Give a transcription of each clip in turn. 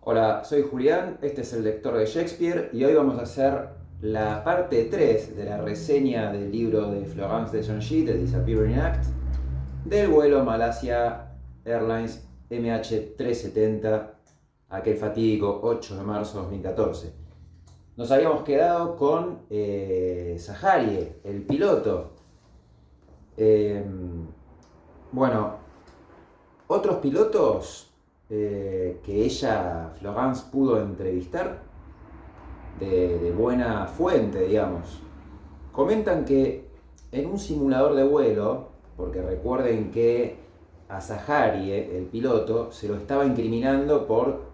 Hola, soy Julián, este es el lector de Shakespeare y hoy vamos a hacer la parte 3 de la reseña del libro de Florence de Jongy, The Disappearing Act, del vuelo Malaysia Airlines MH370, aquel fatídico 8 de marzo de 2014. Nos habíamos quedado con Saharie, el piloto. Eh, bueno, otros pilotos que ella, Florence, pudo entrevistar de buena fuente, digamos, comentan que en un simulador de vuelo, porque recuerden que a Saharie, el piloto, se lo estaba incriminando por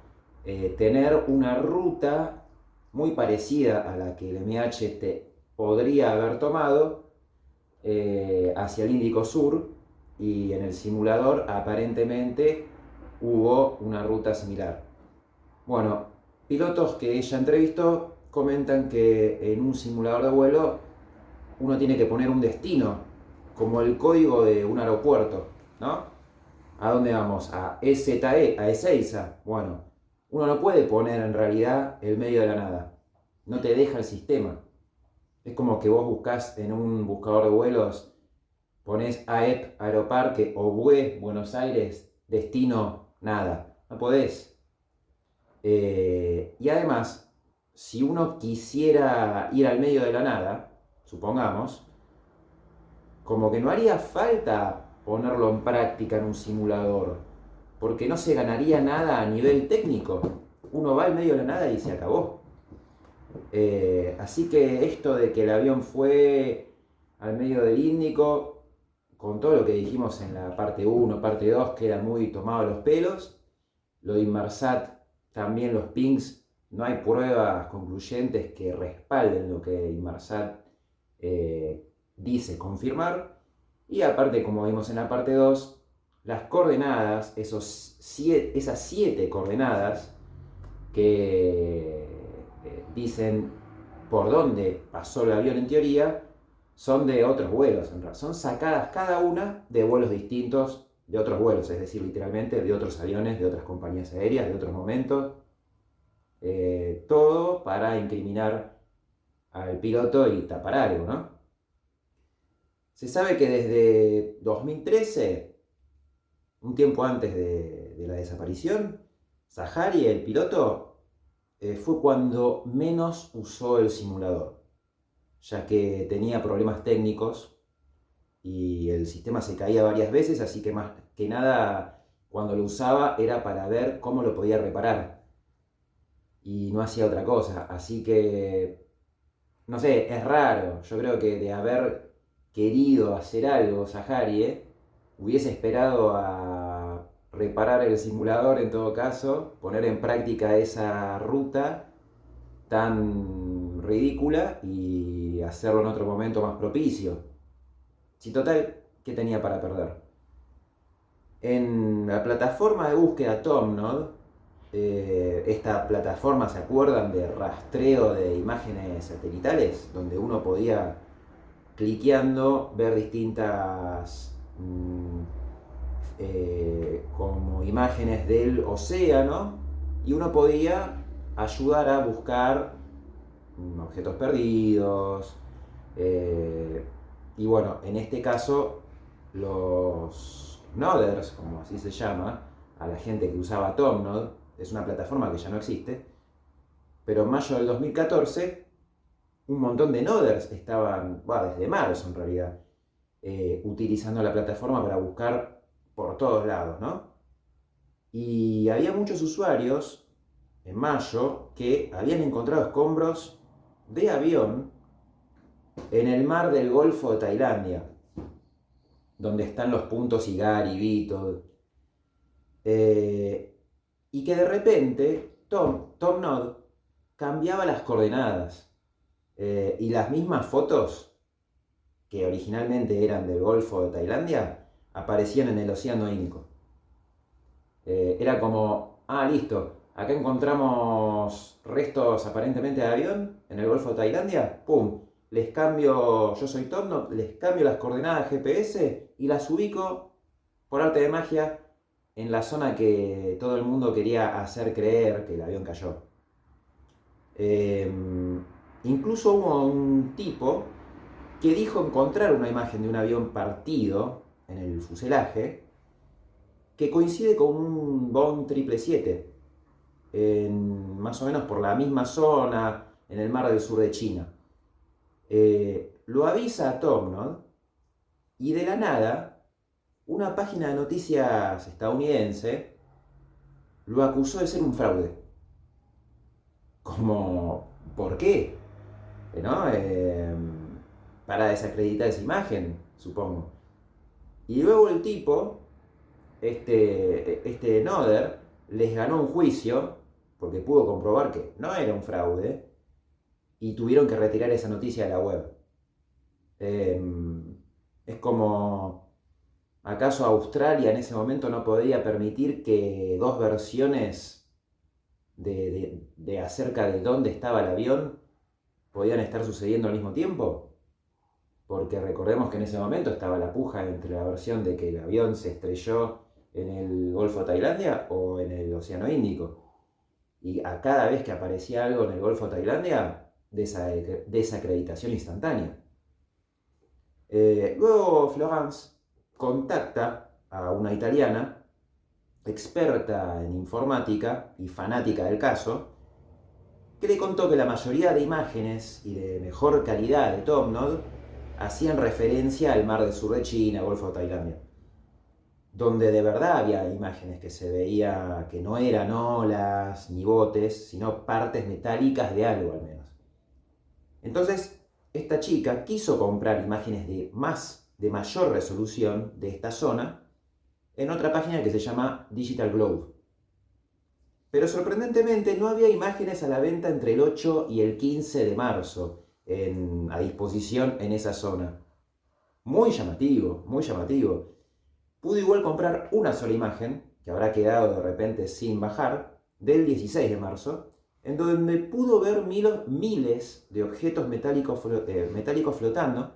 tener una ruta muy parecida a la que el MH podría haber tomado hacia el Índico Sur, y en el simulador aparentemente hubo una ruta similar. Bueno, pilotos que ella entrevistó comentan que en un simulador de vuelo uno tiene que poner un destino, como el código de un aeropuerto, ¿no? ¿A dónde vamos? A EZE, a Ezeiza. Bueno, uno no puede poner en realidad el medio de la nada. No te deja el sistema. Es como que vos buscas en un buscador de vuelos, pones AEP, Aeroparque, o BUE, Buenos Aires, destino, nada. No podés. Y además, si uno quisiera ir al medio de la nada, supongamos, como que no haría falta ponerlo en práctica en un simulador, porque no se ganaría nada a nivel técnico. Uno va al medio de la nada y se acabó. Así que esto de que el avión fue al medio del Índico, con todo lo que dijimos en la parte uno, parte 2, queda muy tomado los pelos. Lo de Inmarsat, también los pings, no hay pruebas concluyentes que respalden lo que Inmarsat dice confirmar. Y aparte, como vimos en la parte 2, las coordenadas, esas 7 coordenadas que dicen por dónde pasó el avión en teoría, son de otros vuelos, en realidad. Son sacadas cada una de vuelos distintos, de otros vuelos, es decir, literalmente de otros aviones, de otras compañías aéreas, de otros momentos. Todo para incriminar al piloto y tapar algo, ¿no? Se sabe que desde 2013, un tiempo antes de la desaparición, Zahari, el piloto, fue cuando menos usó el simulador, ya que tenía problemas técnicos y el sistema se caía varias veces, así que más que nada cuando lo usaba era para ver cómo lo podía reparar y no hacía otra cosa. Así que, no sé, es raro. Yo creo que de haber querido hacer algo Saharie, hubiese esperado a reparar el simulador en todo caso, poner en práctica esa ruta tan ridícula y hacerlo en otro momento más propicio. Si total, ¿qué tenía para perder? En la plataforma de búsqueda Tomnod, esta plataforma, ¿se acuerdan de rastreo de imágenes satelitales? Donde uno podía, cliqueando, ver distintas como imágenes del océano, y uno podía ayudar a buscar objetos perdidos. Y bueno, en este caso, los Noders, como así se llama, a la gente que usaba Tomnod, es una plataforma que ya no existe, pero en mayo del 2014 un montón de Noders estaban, bueno, desde marzo en realidad, utilizando la plataforma para buscar por todos lados, ¿no? Y había muchos usuarios en mayo que habían encontrado escombros de avión en el mar del Golfo de Tailandia, donde están los puntos Igari, Beetle, y que de repente Tom Nod cambiaba las coordenadas, y las mismas fotos que originalmente eran del Golfo de Tailandia aparecían en el Océano Índico. Era como, listo, acá encontramos restos aparentemente de avión en el Golfo de Tailandia, ¡pum! Les cambio, yo soy Tomnod, les cambio las coordenadas GPS y las ubico por arte de magia en la zona que todo el mundo quería hacer creer que el avión cayó. Eh, Incluso hubo un tipo que dijo encontrar una imagen de un avión partido en el fuselaje que coincide con un Boeing 777, más o menos por la misma zona, en el mar del sur de China. Lo avisa a Tomnod y de la nada, una página de noticias estadounidense lo acusó de ser un fraude. Como, ¿por qué? ¿No? Para desacreditar esa imagen, supongo. Y luego el tipo, este Noder, les ganó un juicio porque pudo comprobar que no era un fraude y tuvieron que retirar esa noticia de la web. Es como, ¿acaso Australia en ese momento no podía permitir que dos versiones de acerca de dónde estaba el avión podían estar sucediendo al mismo tiempo? Porque recordemos que en ese momento estaba la puja entre la versión de que el avión se estrelló en el Golfo de Tailandia o en el Océano Índico. Y a cada vez que aparecía algo en el Golfo de Tailandia, desacreditación instantánea. Luego Florence contacta a una italiana, experta en informática y fanática del caso, que le contó que la mayoría de imágenes y de mejor calidad de Tomnod hacían referencia al mar del sur de China, Golfo de Tailandia, donde de verdad había imágenes que se veía que no eran olas ni botes, sino partes metálicas de algo al menos. Entonces, esta chica quiso comprar imágenes de mayor resolución de esta zona en otra página que se llama Digital Globe. Pero sorprendentemente no había imágenes a la venta entre el 8 y el 15 de marzo a disposición en esa zona. Muy llamativo, muy llamativo. Pude igual comprar una sola imagen, que habrá quedado de repente sin bajar, del 16 de marzo, en donde pudo ver miles de objetos metálicos flotando,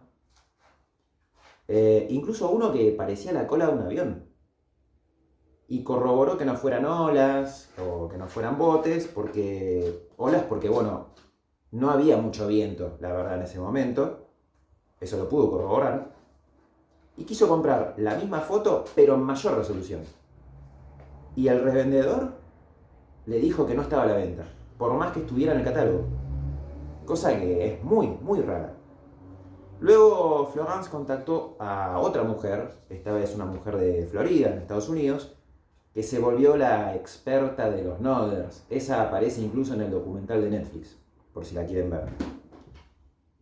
incluso uno que parecía la cola de un avión. Y corroboró que no fueran olas o que no fueran botes, porque bueno, no había mucho viento, la verdad, en ese momento. Eso lo pudo corroborar. Y quiso comprar la misma foto, pero en mayor resolución. Y el revendedor le dijo que no estaba a la venta, por más que estuviera en el catálogo. Cosa que es muy, muy rara. Luego Florence contactó a otra mujer, esta vez una mujer de Florida, en Estados Unidos, que se volvió la experta de los Noders. Esa aparece incluso en el documental de Netflix, por si la quieren ver.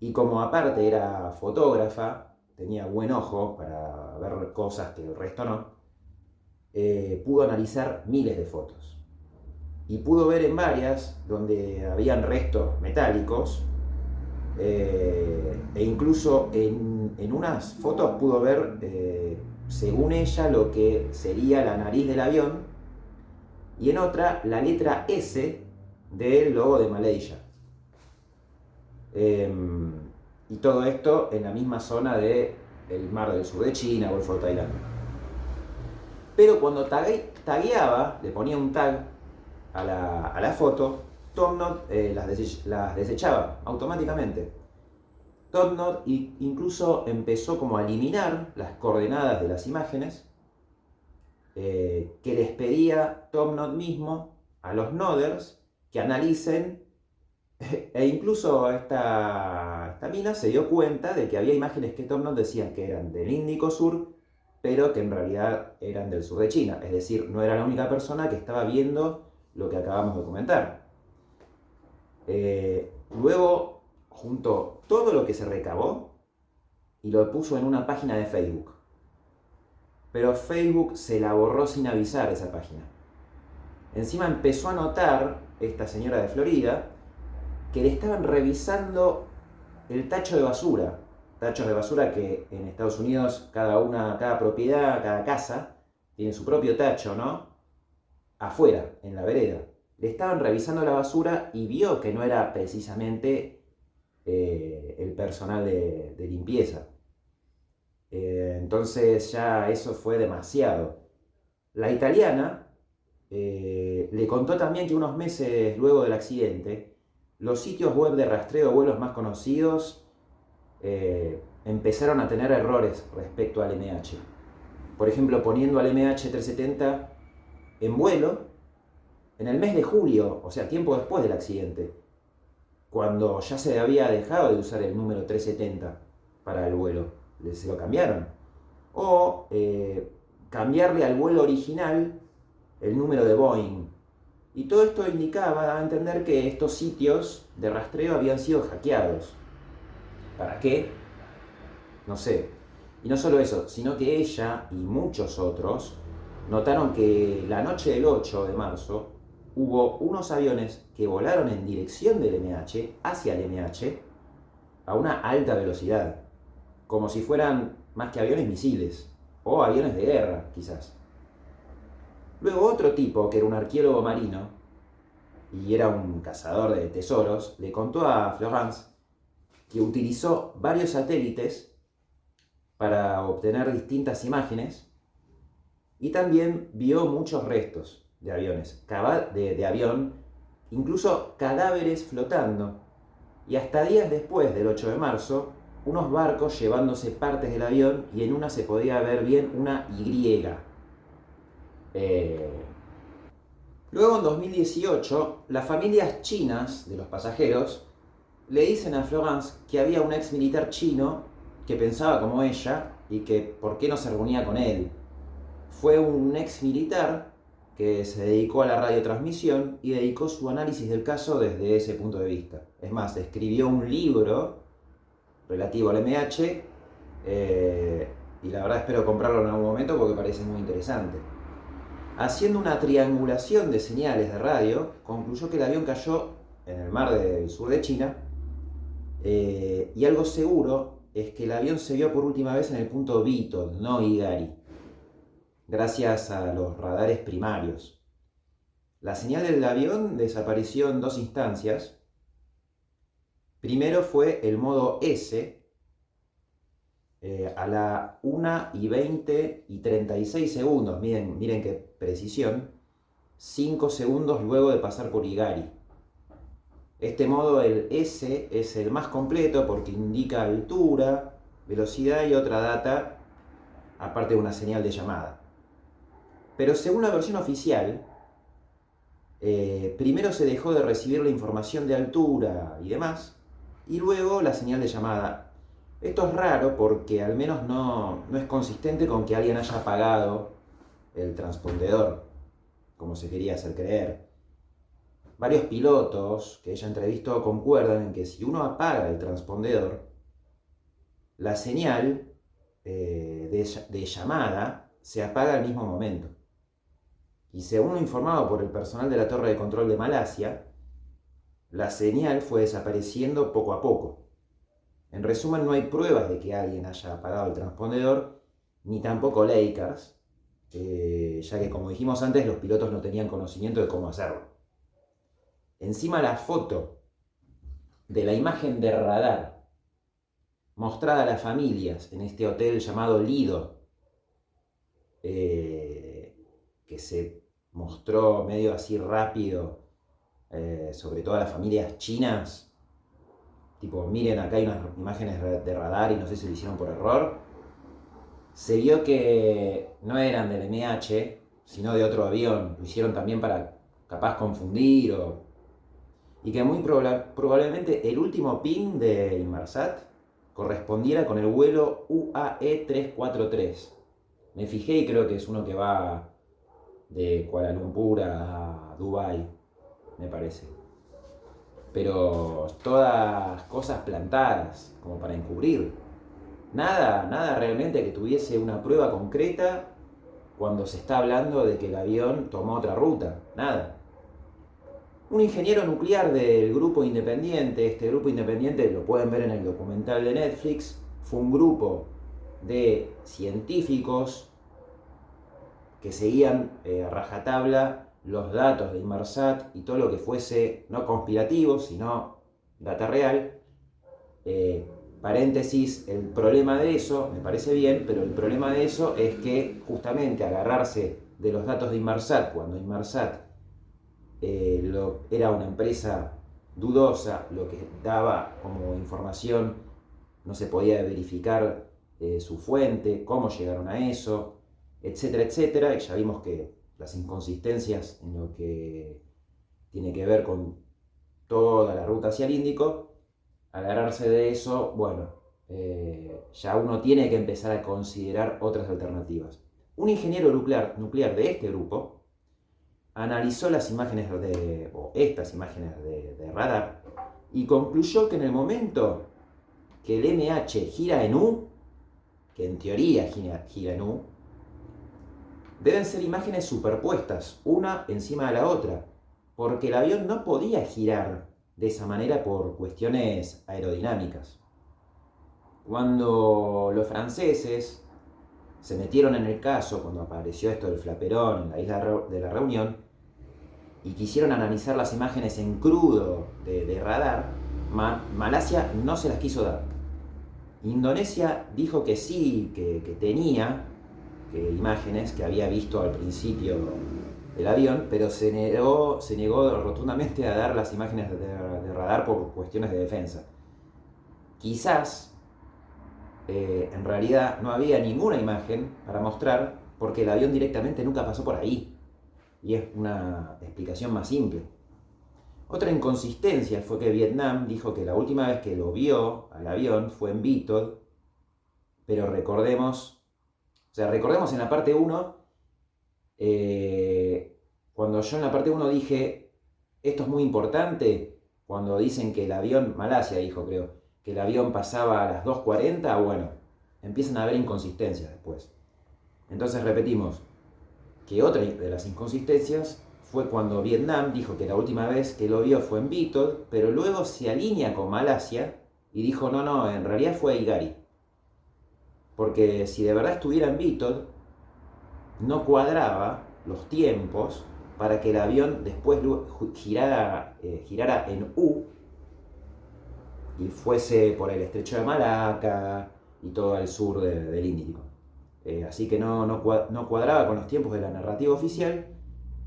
Y como aparte era fotógrafa, tenía buen ojo para ver cosas que el resto no, pudo analizar miles de fotos. Y pudo ver en varias donde habían restos metálicos, e incluso en unas fotos pudo ver, según ella, lo que sería la nariz del avión, y en otra la letra S del logo de Malaysia. Y todo esto en la misma zona del mar del sur de China, Golfo de Tailandia. Pero cuando tagueaba, le ponía un tag a la foto, Tomnod las desechaba automáticamente. Tomnod incluso empezó como a eliminar las coordenadas de las imágenes, que les pedía Tomnod mismo a los noders que analicen, e incluso esta mina se dio cuenta de que había imágenes que Tomnod decían que eran del Índico Sur, pero que en realidad eran del sur de China. Es decir, no era la única persona que estaba viendo lo que acabamos de comentar. Luego juntó todo lo que se recabó y lo puso en una página de Facebook. Pero Facebook se la borró sin avisar esa página. Encima empezó a notar, esta señora de Florida, que le estaban revisando el tacho de basura. Tachos de basura que en Estados Unidos cada propiedad, cada casa, tiene su propio tacho, ¿no? Afuera, en la vereda. Le estaban revisando la basura y vio que no era precisamente el personal de limpieza. Entonces ya eso fue demasiado. La italiana le contó también que unos meses luego del accidente, los sitios web de rastreo de vuelos más conocidos empezaron a tener errores respecto al MH. Por ejemplo, poniendo al MH370 en vuelo en el mes de julio, o sea, tiempo después del accidente, cuando ya se había dejado de usar el número 370 para el vuelo. Se lo cambiaron. O cambiarle al vuelo original el número de Boeing. Y todo esto indicaba a entender que estos sitios de rastreo habían sido hackeados. ¿Para qué? No sé. Y no solo eso, sino que ella y muchos otros notaron que la noche del 8 de marzo hubo unos aviones que volaron en dirección del MH, hacia el MH, a una alta velocidad, como si fueran más que aviones misiles, o aviones de guerra, quizás. Luego otro tipo, que era un arqueólogo marino, y era un cazador de tesoros, le contó a Florence que utilizó varios satélites para obtener distintas imágenes y también vio muchos restos de aviones, de avión, incluso cadáveres flotando. Y hasta días después del 8 de marzo, unos barcos llevándose partes del avión y en una se podía ver bien una Y. Luego en 2018, las familias chinas de los pasajeros le dicen a Florence que había un ex militar chino que pensaba como ella y que por qué no se reunía con él. Fue un ex militar que se dedicó a la radiotransmisión y dedicó su análisis del caso desde ese punto de vista. Es más, escribió un libro relativo al MH y la verdad espero comprarlo en algún momento porque parece muy interesante. Haciendo una triangulación de señales de radio, concluyó que el avión cayó en el mar del sur de China y algo seguro es que el avión se vio por última vez en el punto Beaton, no Higari, gracias a los radares primarios. La señal del avión desapareció en dos instancias. Primero fue el modo S, a la 1:20:36 miren qué precisión, 5 segundos luego de pasar por Higari. Este modo, el S, es el más completo porque indica altura, velocidad y otra data, aparte de una señal de llamada. Pero según la versión oficial, primero se dejó de recibir la información de altura y demás, y luego la señal de llamada. Esto es raro porque al menos no es consistente con que alguien haya apagado el transpondedor, como se quería hacer creer. Varios pilotos que ella entrevistó concuerdan en que si uno apaga el transpondedor, la señal de llamada se apaga al mismo momento. Y según lo informado por el personal de la torre de control de Malasia, la señal fue desapareciendo poco a poco. En resumen, no hay pruebas de que alguien haya apagado el transpondedor, ni tampoco Lakers, ya que como dijimos antes, los pilotos no tenían conocimiento de cómo hacerlo. Encima la foto de la imagen de radar mostrada a las familias en este hotel llamado Lido, que se mostró medio así rápido, sobre todo a las familias chinas, tipo, miren, acá hay unas imágenes de radar y no sé si lo hicieron por error, se vio que no eran del MH, sino de otro avión, lo hicieron también para capaz confundir y que muy probablemente el último ping de Inmarsat correspondiera con el vuelo UAE 343. Me fijé y creo que es uno que va de Kuala Lumpur a Dubái, me parece. Pero todas cosas plantadas, como para encubrir. Nada realmente que tuviese una prueba concreta cuando se está hablando de que el avión tomó otra ruta. Nada. Un ingeniero nuclear del grupo independiente, este grupo independiente lo pueden ver en el documental de Netflix, fue un grupo de científicos que seguían a rajatabla los datos de Inmarsat y todo lo que fuese no conspirativo, sino data real. Paréntesis, el problema de eso, me parece bien, pero el problema de eso es que justamente agarrarse de los datos de Inmarsat, cuando Inmarsat era una empresa dudosa, lo que daba como información no se podía verificar su fuente, cómo llegaron a eso, etcétera, etcétera, y ya vimos que las inconsistencias en lo que tiene que ver con toda la ruta hacia el Índico, agarrarse de eso, bueno, ya uno tiene que empezar a considerar otras alternativas. Un ingeniero nuclear de este grupo analizó las imágenes estas imágenes de radar y concluyó que en el momento que el MH gira en U, que en teoría gira en U, deben ser imágenes superpuestas, una encima de la otra, porque el avión no podía girar de esa manera por cuestiones aerodinámicas. Cuando los franceses se metieron en el caso, cuando apareció esto del flaperón en la isla de la Reunión, y quisieron analizar las imágenes en crudo de radar, Malasia no se las quiso dar. Indonesia dijo que sí, que tenía imágenes que había visto al principio del avión, pero se negó rotundamente a dar las imágenes de radar por cuestiones de defensa. Quizás en realidad no había ninguna imagen para mostrar porque el avión directamente nunca pasó por ahí. Y es una explicación más simple. Otra inconsistencia fue que Vietnam dijo que la última vez que lo vio al avión fue en Beetle, pero recordemos en la parte 1, cuando yo en la parte 1 dije, esto es muy importante, cuando dicen que el avión, Malasia dijo creo, que el avión pasaba a las 2:40, bueno, empiezan a haber inconsistencias después. Entonces repetimos, que otra de las inconsistencias fue cuando Vietnam dijo que la última vez que lo vio fue en Beetle, pero luego se alinea con Malasia y dijo no, en realidad fue Igari. Porque si de verdad estuviera en Beetle, no cuadraba los tiempos para que el avión después girara en U y fuese por el estrecho de Malaca y todo el sur del Índico. Así que no cuadraba con los tiempos de la narrativa oficial,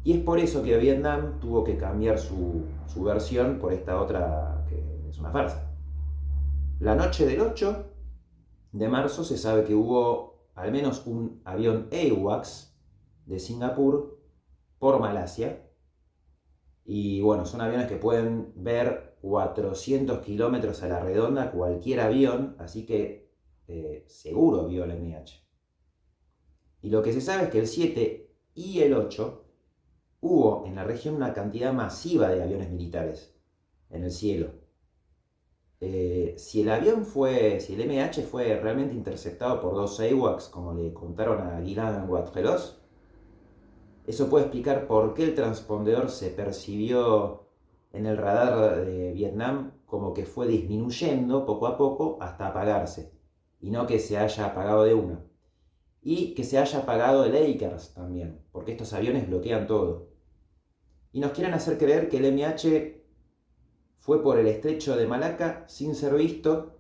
y es por eso que Vietnam tuvo que cambiar su versión por esta otra que es una farsa. La noche del 8 de marzo se sabe que hubo al menos un avión AWACS de Singapur por Malasia, y bueno, son aviones que pueden ver 400 kilómetros a la redonda cualquier avión, así que seguro vio el MH. Y lo que se sabe es que el 7 y el 8 hubo en la región una cantidad masiva de aviones militares en el cielo. Si el MH fue realmente interceptado por 2 AWACS, como le contaron a Guilain Wattrelos, eso puede explicar por qué el transpondedor se percibió en el radar de Vietnam como que fue disminuyendo poco a poco hasta apagarse, y no que se haya apagado de una. Y que se haya apagado el Lakers también, porque estos aviones bloquean todo. Y nos quieren hacer creer que el MH fue por el estrecho de Malaca sin ser visto,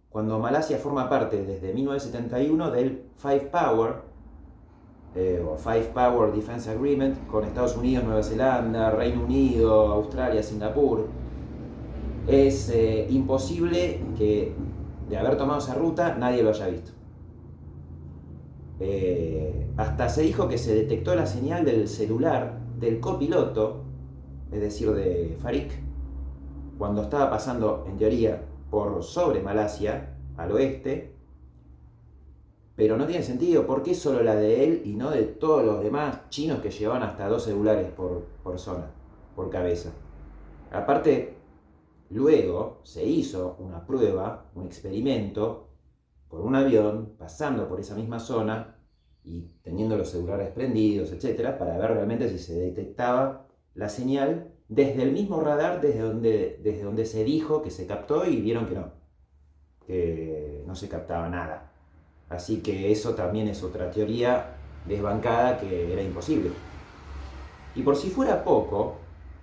cuando Malasia forma parte desde 1971 del Five Power Defense Agreement con Estados Unidos, Nueva Zelanda, Reino Unido, Australia, Singapur. Es imposible que de haber tomado esa ruta nadie lo haya visto. Hasta se dijo que se detectó la señal del celular del copiloto, es decir, de Farik, cuando estaba pasando, en teoría, por sobre Malasia, al oeste. Pero no tiene sentido, ¿por qué solo la de él y no de todos los demás chinos que llevaban hasta 2 celulares por zona, por cabeza? Aparte, luego se hizo una prueba, un experimento, por un avión, pasando por esa misma zona y teniendo los celulares prendidos, etc., para ver realmente si se detectaba la señal desde el mismo radar desde donde se dijo que se captó, y vieron que no se captaba nada. Así que eso también es otra teoría desbancada, que era imposible. Y por si fuera poco,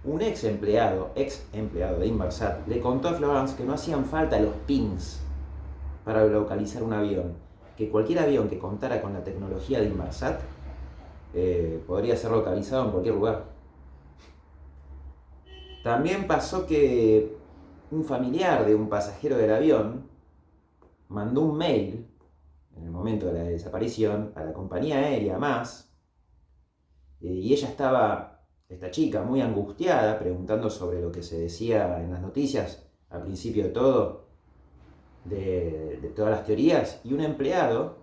un ex empleado de Inmarsat le contó a Florence que no hacían falta los pings para localizar un avión, que cualquier avión que contara con la tecnología de Inmarsat podría ser localizado en cualquier lugar. También pasó que un familiar de un pasajero del avión mandó un mail en el momento de la desaparición a la compañía aérea más, y ella estaba, esta chica, muy angustiada, preguntando sobre lo que se decía en las noticias al principio de todo, de todas las teorías, y un empleado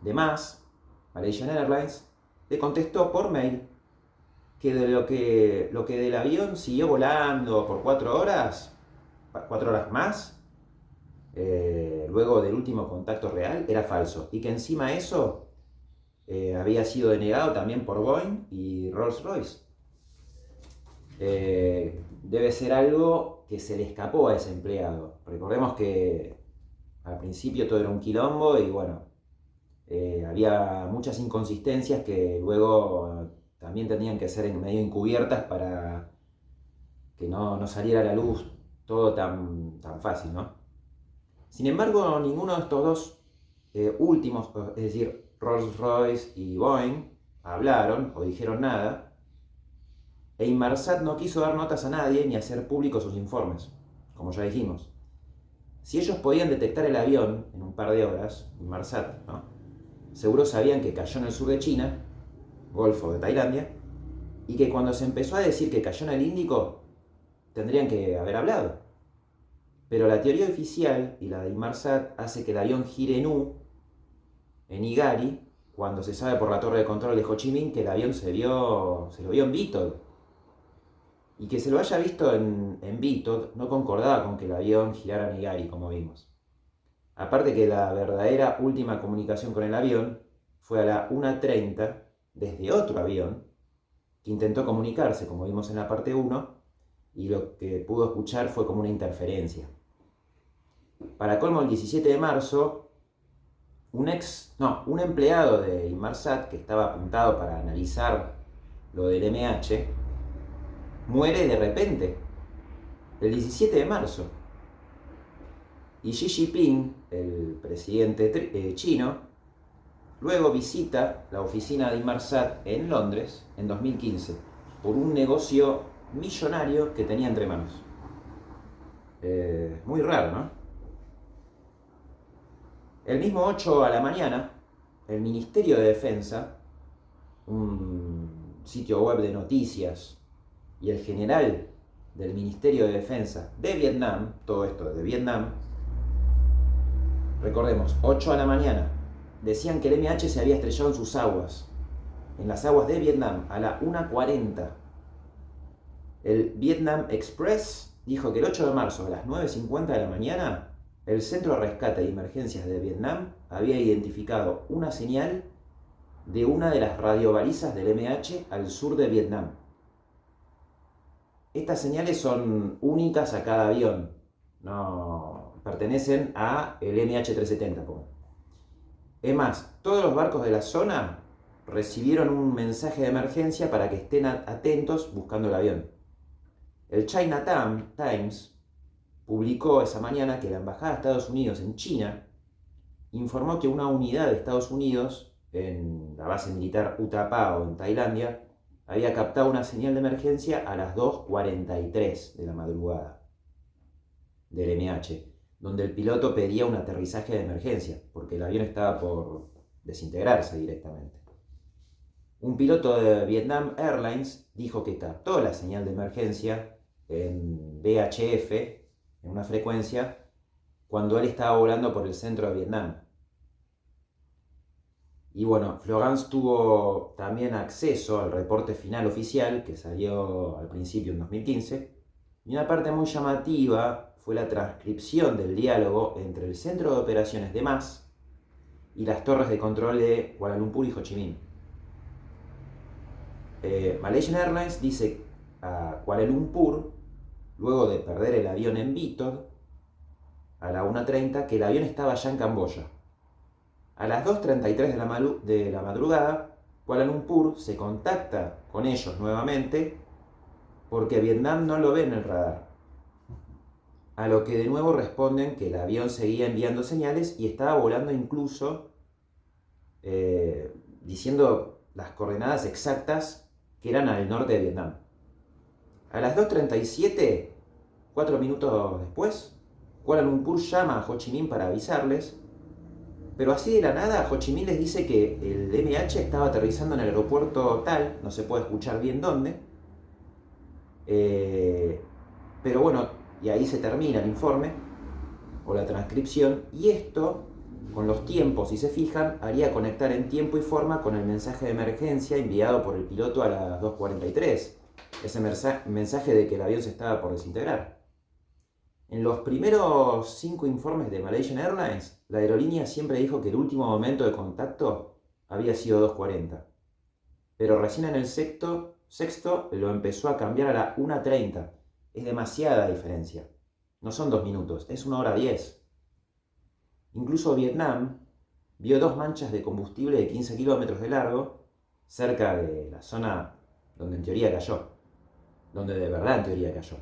de más, Malaysian Airlines, le contestó por mail que lo que del avión siguió volando por 4 horas, 4 horas más, luego del último contacto real, era falso. Y que encima eso había sido denegado también por Boeing y Rolls-Royce. Debe ser algo que se le escapó a ese empleado. Recordemos que al principio todo era un quilombo y bueno, había muchas inconsistencias que luego también tenían que ser medio encubiertas para que no saliera a la luz todo tan fácil, ¿no? Sin embargo, ninguno de estos dos últimos, es decir, Rolls-Royce y Boeing, hablaron o dijeron nada, e Inmarsat no quiso dar notas a nadie ni hacer públicos sus informes, como ya dijimos. Si ellos podían detectar el avión en un par de horas, Inmarsat, ¿no? Seguro sabían que cayó en el sur de China, Golfo de Tailandia, y que cuando se empezó a decir que cayó en el Índico, tendrían que haber hablado. Pero la teoría oficial y la de Inmarsat hace que el avión gire en U, en Igari, cuando se sabe por la torre de control de Ho Chi Minh que el avión se lo vio en Beatles. Y que se lo haya visto en Beatles no concordaba con que el avión girara en Igari, como vimos. Aparte que la verdadera última comunicación con el avión fue a la 1:30 desde otro avión que intentó comunicarse, como vimos en la parte 1, y lo que pudo escuchar fue como una interferencia. Para colmo, el 17 de marzo, un empleado de Inmarsat que estaba apuntado para analizar lo del MH, muere de repente, el 17 de marzo. Y Xi Jinping, el presidente chino, luego visita la oficina de Inmarsat en Londres en 2015 por un negocio millonario que tenía entre manos. Muy raro, ¿no? El mismo 8 a la mañana, el Ministerio de Defensa, un sitio web de noticias, y el general del Ministerio de Defensa de Vietnam, todo esto de Vietnam, recordemos, 8 a la mañana, decían que el MH se había estrellado en sus aguas, en las aguas de Vietnam, a la 1:40. El Vietnam Express dijo que el 8 de marzo a las 9:50 de la mañana, el Centro de Rescate y Emergencias de Vietnam había identificado una señal de una de las radiobalizas del MH al sur de Vietnam. Estas señales son únicas a cada avión, no pertenecen a el MH370. Es más, todos los barcos de la zona recibieron un mensaje de emergencia para que estén atentos buscando el avión. El China Times publicó esa mañana que la Embajada de Estados Unidos en China informó que una unidad de Estados Unidos en la base militar Utapao en Tailandia había captado una señal de emergencia a las 2:43 de la madrugada del MH, donde el piloto pedía un aterrizaje de emergencia, porque el avión estaba por desintegrarse directamente. Un piloto de Vietnam Airlines dijo que captó la señal de emergencia en VHF, en una frecuencia, cuando él estaba volando por el centro de Vietnam. Y bueno, Florence tuvo también acceso al reporte final oficial que salió al principio en 2015. Y una parte muy llamativa fue la transcripción del diálogo entre el Centro de Operaciones de MAS y las torres de control de Kuala Lumpur y Ho Chi Minh. Malaysian Airlines dice a Kuala Lumpur, luego de perder el avión en Vietnam, a la 1:30, que el avión estaba ya en Camboya. A las 2:33 de la madrugada, Kuala Lumpur se contacta con ellos nuevamente porque Vietnam no lo ve en el radar. A lo que de nuevo responden que el avión seguía enviando señales y estaba volando incluso diciendo las coordenadas exactas que eran al norte de Vietnam. A las 2:37, 4 minutos después, Kuala Lumpur llama a Ho Chi Minh para avisarles, pero así de la nada Ho Chi Minh les dice que el MH estaba aterrizando en el aeropuerto tal, no se puede escuchar bien dónde, pero bueno, y ahí se termina el informe o la transcripción, y esto, con los tiempos, si se fijan, haría conectar en tiempo y forma con el mensaje de emergencia enviado por el piloto a las 2:43, ese mensaje de que el avión se estaba por desintegrar. En los primeros 5 informes de Malaysian Airlines, la aerolínea siempre dijo que el último momento de contacto había sido 2:40, pero recién en el sexto lo empezó a cambiar a la 1:30. Es demasiada diferencia. No son 2 minutos, es 1:10. Incluso Vietnam vio 2 manchas de combustible de 15 kilómetros de largo cerca de la zona donde en teoría cayó. Donde de verdad en teoría cayó.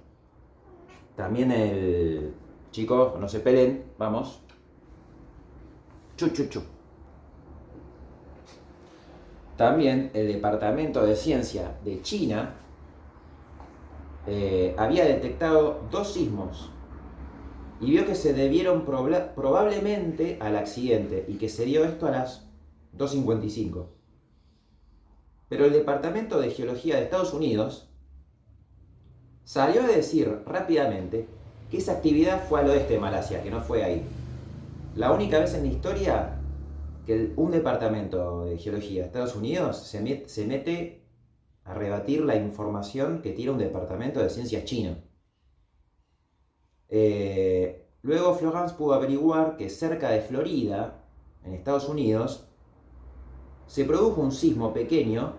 También chicos, no se peleen, vamos. Chu, chu, chu. También el Departamento de Ciencia de China había detectado 2 sismos y vio que se debieron probablemente al accidente y que se dio esto a las 2:55. Pero el Departamento de Geología de Estados Unidos salió a decir rápidamente que esa actividad fue al oeste de Malasia, que no fue ahí. La única vez en la historia que un departamento de geología de Estados Unidos se mete a rebatir la información que tiene un departamento de ciencias chino. Luego Florence pudo averiguar que cerca de Florida, en Estados Unidos, se produjo un sismo pequeño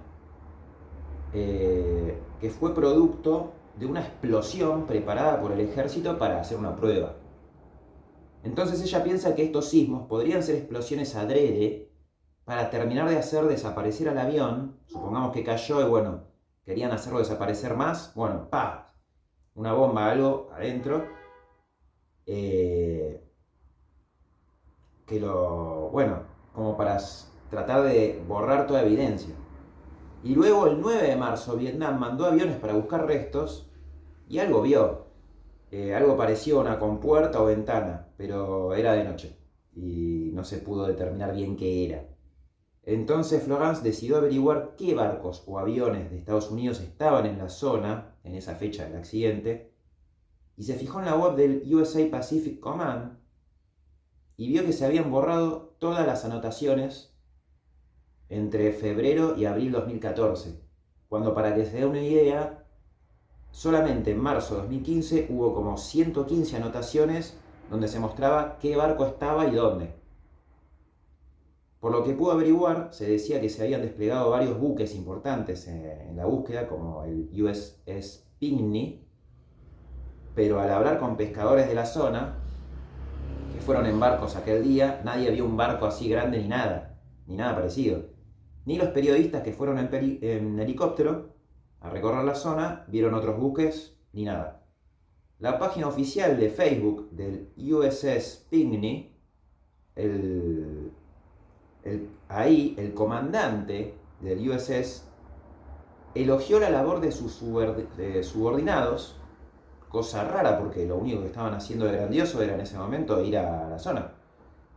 que fue producto de una explosión preparada por el ejército para hacer una prueba. Entonces ella piensa que estos sismos podrían ser explosiones adrede para terminar de hacer desaparecer al avión. Supongamos que cayó y bueno, querían hacerlo desaparecer más. Bueno, ¡pah! Una bomba, algo adentro. Bueno, como para tratar de borrar toda evidencia. Y luego el 9 de marzo Vietnam mandó aviones para buscar restos y algo vio. Algo parecía una compuerta o ventana, pero era de noche y no se pudo determinar bien qué era. Entonces Florence decidió averiguar qué barcos o aviones de Estados Unidos estaban en la zona en esa fecha del accidente y se fijó en la web del USA Pacific Command y vio que se habían borrado todas las anotaciones entre febrero y abril 2014, cuando, para que se dé una idea, solamente en marzo de 2015 hubo como 115 anotaciones donde se mostraba qué barco estaba y dónde. Por lo que pudo averiguar, se decía que se habían desplegado varios buques importantes en la búsqueda, como el USS Pinckney, pero al hablar con pescadores de la zona, que fueron en barcos aquel día, nadie vio un barco así grande ni nada parecido. Ni los periodistas que fueron en helicóptero a recorrer la zona vieron otros buques ni nada. La página oficial de Facebook del USS Pinckney, ahí el comandante del USS elogió la labor de sus subordinados, cosa rara porque lo único que estaban haciendo de grandioso era en ese momento ir a la zona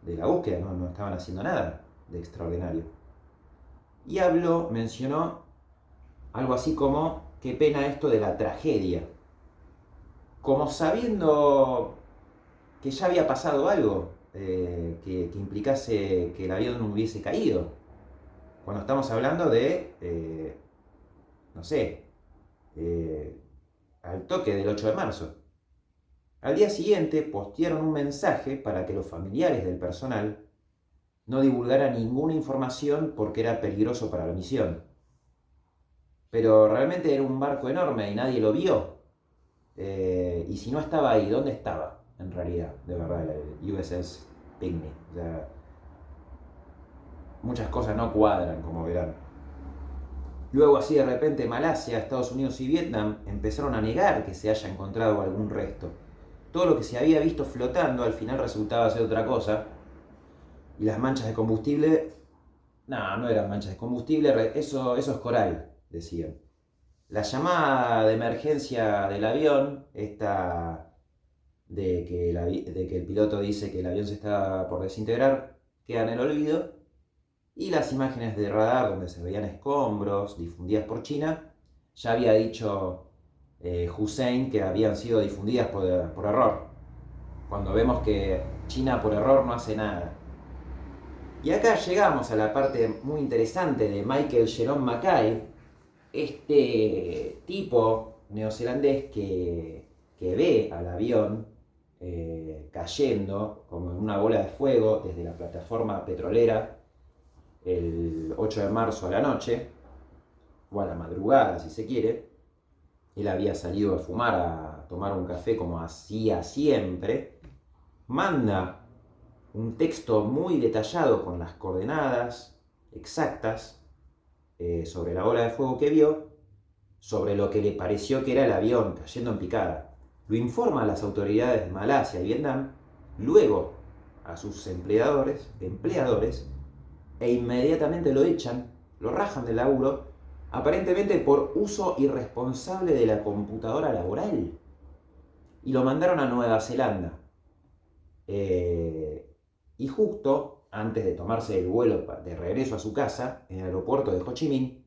de la búsqueda, no estaban haciendo nada de extraordinario. Y mencionó algo así como: qué pena esto de la tragedia. Como sabiendo que ya había pasado algo que implicase que el avión no hubiese caído. Cuando estamos hablando de, no sé, al toque del 8 de marzo. Al día siguiente postearon un mensaje para que los familiares del personal no divulgara ninguna información porque era peligroso para la misión. Pero realmente era un barco enorme y nadie lo vio. Y si no estaba ahí, ¿dónde estaba en realidad, de verdad, el USS Pinckney? O sea, muchas cosas no cuadran, como verán. Luego, así de repente, Malasia, Estados Unidos y Vietnam empezaron a negar que se haya encontrado algún resto. Todo lo que se había visto flotando al final resultaba ser otra cosa. Y las manchas de combustible No, no eran manchas de combustible, eso es coral, decían. La llamada de emergencia del avión, esta de que el piloto dice que el avión se está por desintegrar, queda en el olvido. Y las imágenes de radar donde se veían escombros difundidas por China, ya había dicho Hussein que habían sido difundidas por error. Cuando vemos que China por error no hace nada. Y acá llegamos a la parte muy interesante de Michael Jerome Mackay, este tipo neozelandés que ve al avión cayendo como en una bola de fuego desde la plataforma petrolera el 8 de marzo a la noche, o a la madrugada si se quiere. Él había salido a fumar, a tomar un café como hacía siempre. Manda un texto muy detallado con las coordenadas exactas sobre la bola de fuego que vio, sobre lo que le pareció que era el avión cayendo en picada. Lo informa a las autoridades de Malasia y Vietnam, luego a sus empleadores, e inmediatamente lo echan, lo rajan del laburo, aparentemente por uso irresponsable de la computadora laboral. Y lo mandaron a Nueva Zelanda. Y justo antes de tomarse el vuelo de regreso a su casa, en el aeropuerto de Ho Chi Minh,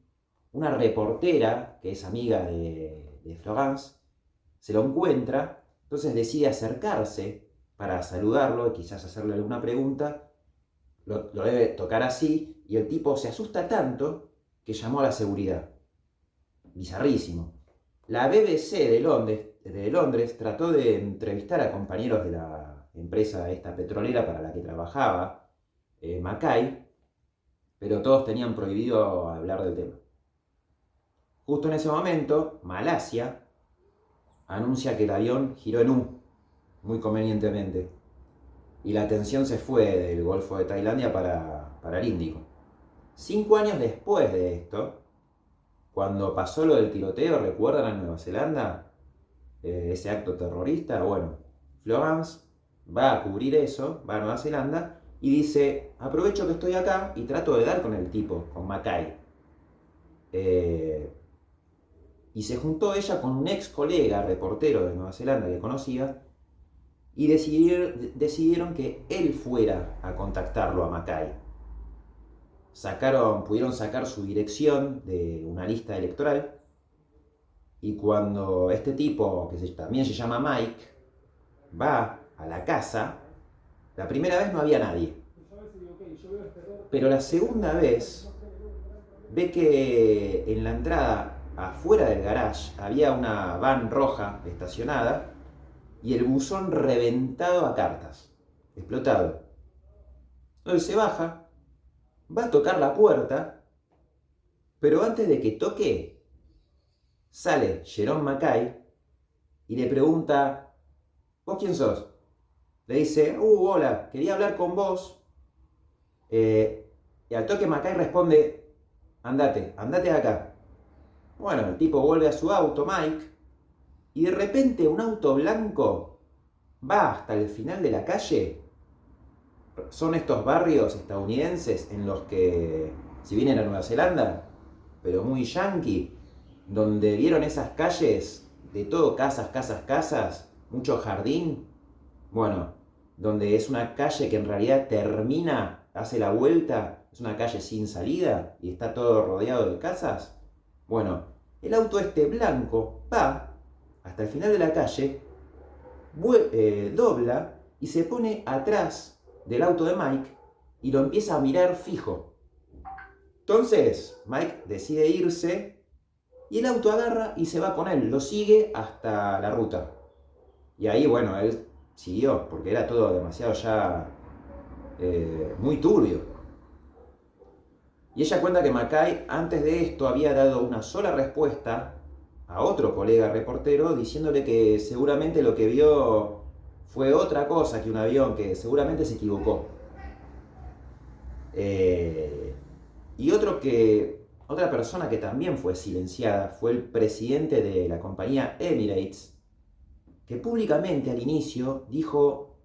una reportera, que es amiga de Florence, se lo encuentra, entonces decide acercarse para saludarlo y quizás hacerle alguna pregunta. Lo debe tocar así, y el tipo se asusta tanto que llamó a la seguridad. Bizarrísimo. La BBC de Londres trató de entrevistar a compañeros de la empresa esta petrolera para la que trabajaba Mackay, pero todos tenían prohibido hablar del tema. Justo en ese momento, Malasia anuncia que el avión giró en U, muy convenientemente, y la atención se fue del Golfo de Tailandia para el Índico. 5 años después de esto, cuando pasó lo del tiroteo, ¿recuerdan a Nueva Zelanda? Ese acto terrorista. Bueno, Florence va a cubrir eso, va a Nueva Zelanda y dice, aprovecho que estoy acá y trato de dar con el tipo, con Mackay. Y se juntó ella con un ex colega reportero de Nueva Zelanda que conocía, y decidieron que él fuera a contactarlo a Mackay. Pudieron sacar su dirección de una lista electoral, y cuando este tipo, que también se llama Mike, va a la casa, la primera vez no había nadie. Pero la segunda vez ve que en la entrada, afuera del garage, había una van roja estacionada y el buzón reventado a cartas, explotado. Entonces se baja, va a tocar la puerta, pero antes de que toque, sale Jerome Mackay y le pregunta, ¿vos quién sos? Le dice, hola, quería hablar con vos. Y al toque Mackay responde, andate de acá. Bueno, el tipo vuelve a su auto, Mike, y de repente un auto blanco va hasta el final de la calle. Son estos barrios estadounidenses en los que, si vienen a Nueva Zelanda, pero muy yankee, donde vieron esas calles de todo, casas, mucho jardín. Bueno, donde es una calle que en realidad termina, hace la vuelta, es una calle sin salida y está todo rodeado de casas. Bueno, el auto este blanco va hasta el final de la calle, dobla y se pone atrás del auto de Mike y lo empieza a mirar fijo. Entonces Mike decide irse y el auto agarra y se va con él, lo sigue hasta la ruta. Y ahí, bueno, él siguió porque era todo demasiado ya muy turbio. Y ella cuenta que Mackay antes de esto había dado una sola respuesta a otro colega reportero diciéndole que seguramente lo que vio fue otra cosa que un avión, que seguramente se equivocó. Y otra persona que también fue silenciada fue el presidente de la compañía Emirates, que públicamente al inicio dijo,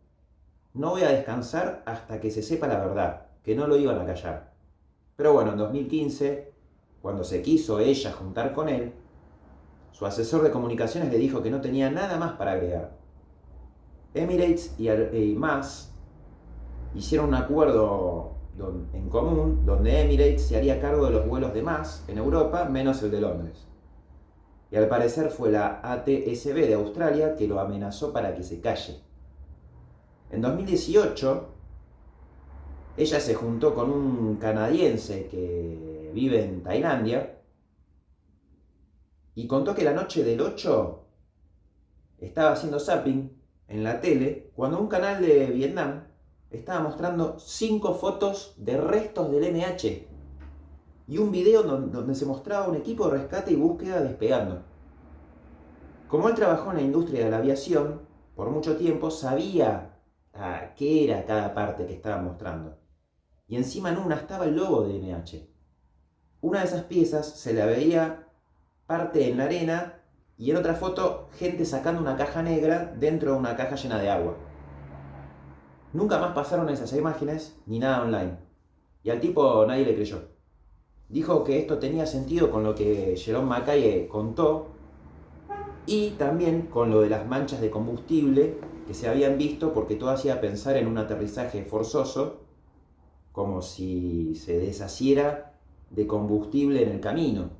no voy a descansar hasta que se sepa la verdad, que no lo iban a callar. Pero bueno, en 2015, cuando se quiso ella juntar con él, su asesor de comunicaciones le dijo que no tenía nada más para agregar. Emirates y más hicieron un acuerdo en común donde Emirates se haría cargo de los vuelos de más en Europa menos el de Londres. Y al parecer fue la ATSB de Australia que lo amenazó para que se calle. En 2018, ella se juntó con un canadiense que vive en Tailandia y contó que la noche del 8 estaba haciendo zapping en la tele cuando un canal de Vietnam estaba mostrando 5 fotos de restos del MH y un video donde se mostraba un equipo de rescate y búsqueda despegando. Como él trabajó en la industria de la aviación por mucho tiempo, sabía qué era cada parte que estaban mostrando. Y encima en una estaba el logo de MH. Una de esas piezas se la veía parte en la arena y en otra foto gente sacando una caja negra dentro de una caja llena de agua. Nunca más pasaron esas imágenes ni nada online. Y al tipo nadie le creyó. Dijo que esto tenía sentido con lo que Jerome Mackay contó y también con lo de las manchas de combustible que se habían visto, porque todo hacía pensar en un aterrizaje forzoso, como si se deshaciera de combustible en el camino.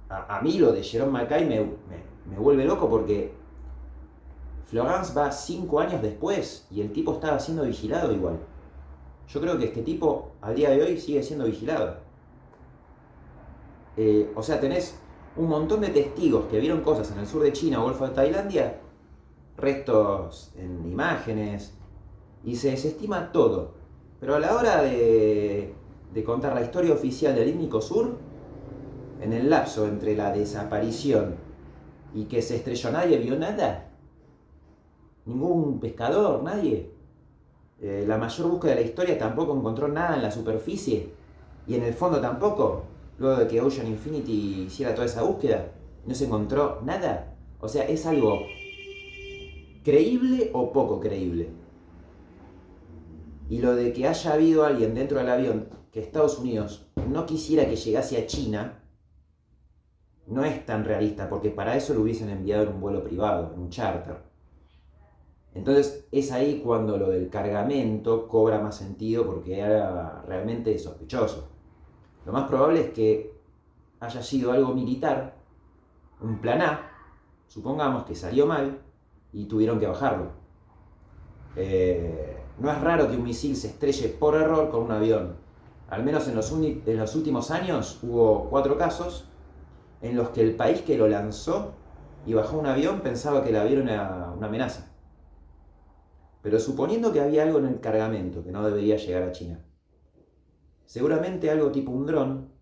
A mí lo de Jerome Mackay me vuelve loco porque Florence va 5 años después y el tipo estaba siendo vigilado igual. Yo creo que este tipo al día de hoy sigue siendo vigilado. O sea, tenés un montón de testigos que vieron cosas en el sur de China o Golfo de Tailandia, restos en imágenes, y se desestima todo. Pero a la hora de contar la historia oficial del Índico Sur, en el lapso entre la desaparición y que se estrelló, nadie vio nada. Ningún pescador, nadie. La mayor búsqueda de la historia tampoco encontró nada en la superficie. Y en el fondo tampoco. Luego de que Ocean Infinity hiciera toda esa búsqueda, no se encontró nada. O sea, es algo creíble o poco creíble. Y lo de que haya habido alguien dentro del avión que Estados Unidos no quisiera que llegase a China, no es tan realista, porque para eso lo hubiesen enviado en un vuelo privado, en un charter. Entonces es ahí cuando lo del cargamento cobra más sentido, porque era realmente sospechoso. Lo más probable es que haya sido algo militar, un plan A, supongamos que salió mal y tuvieron que bajarlo. No es raro que un misil se estrelle por error con un avión. Al menos en los últimos años hubo 4 casos en los que el país que lo lanzó y bajó un avión pensaba que el avión era una amenaza. Pero suponiendo que había algo en el cargamento que no debería llegar a China, seguramente algo tipo un dron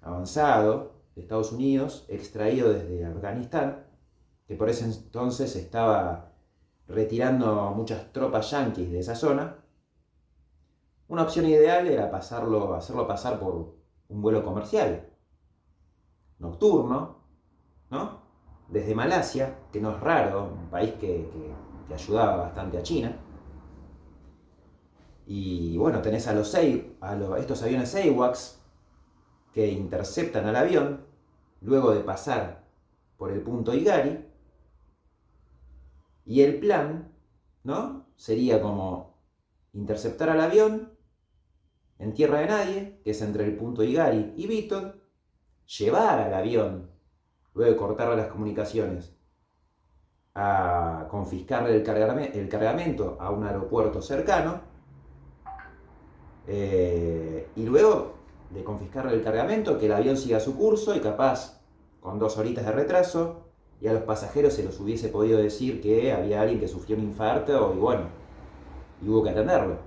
avanzado de Estados Unidos, extraído desde Afganistán, que por ese entonces estaba retirando muchas tropas yanquis de esa zona. Una opción ideal era hacerlo pasar por un vuelo comercial, nocturno, ¿no? Desde Malasia, que no es raro, un país que ayudaba bastante a China. Y bueno, tenés estos aviones AWACS que interceptan al avión luego de pasar por el punto Igari. Y el plan, ¿no? Sería como interceptar al avión en tierra de nadie, que es entre el punto Igari y Beaton, llevar al avión, luego de cortarle las comunicaciones, a confiscarle el cargamento a un aeropuerto cercano, y luego de confiscarle el cargamento, que el avión siga su curso y capaz con 2 horitas de retraso, y a los pasajeros se los hubiese podido decir que había alguien que sufrió un infarto y bueno, y hubo que atenderlo.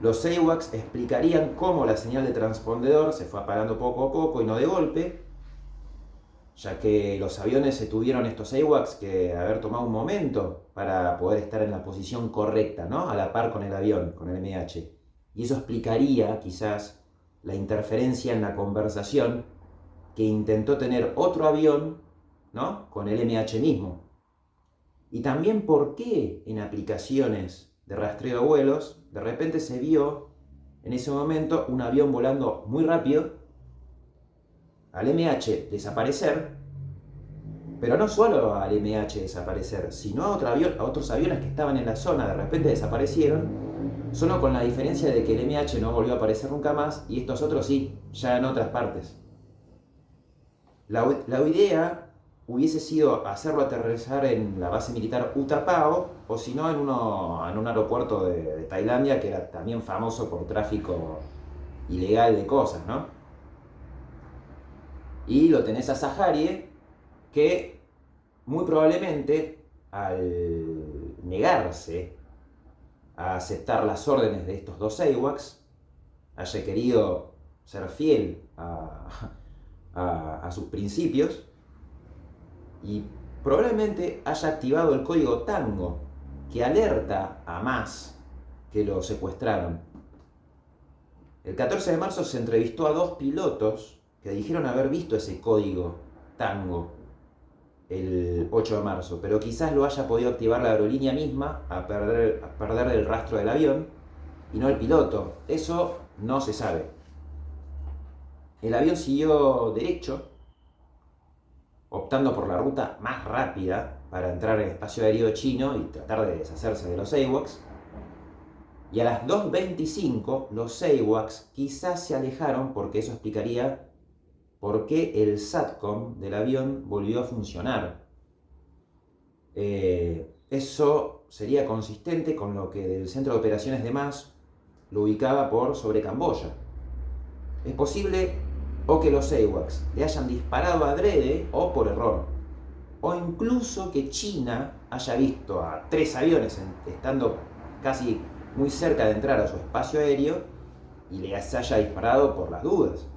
Los AWACS explicarían cómo la señal de transpondedor se fue apagando poco a poco y no de golpe, ya que los aviones tuvieron estos AWACS que haber tomado un momento para poder estar en la posición correcta, ¿no? A la par con el avión, con el MH. Y eso explicaría quizás la interferencia en la conversación que intentó tener otro avión, ¿no? Con el MH mismo. Y también por qué en aplicaciones de rastreo de vuelos, de repente se vio en ese momento un avión volando muy rápido, al MH desaparecer, pero no solo al MH desaparecer, sino a otros aviones que estaban en la zona, de repente desaparecieron, solo con la diferencia de que el MH no volvió a aparecer nunca más y estos otros sí, ya en otras partes. La idea hubiese sido hacerlo aterrizar en la base militar Utapao o si no en un aeropuerto de Tailandia que era también famoso por tráfico ilegal de cosas, ¿no? Y lo tenés a Saharie que muy probablemente al negarse a aceptar las órdenes de estos dos AWACS haya querido ser fiel a sus principios y probablemente haya activado el código Tango que alerta a más que lo secuestraron. El 14 de marzo se entrevistó a dos pilotos que dijeron haber visto ese código Tango el 8 de marzo, pero quizás lo haya podido activar la aerolínea misma a perder el rastro del avión y no el piloto. Eso no se sabe. El avión siguió derecho, optando por la ruta más rápida para entrar en el espacio aéreo chino y tratar de deshacerse de los AWACS. Y a las 2:25 los AWACS quizás se alejaron porque eso explicaría por qué el SATCOM del avión volvió a funcionar. Eso sería consistente con lo que del centro de operaciones de MAS lo ubicaba por sobre Camboya. Es posible o que los AWACS le hayan disparado adrede o por error, o incluso que China haya visto a 3 aviones estando casi muy cerca de entrar a su espacio aéreo y les haya disparado por las dudas.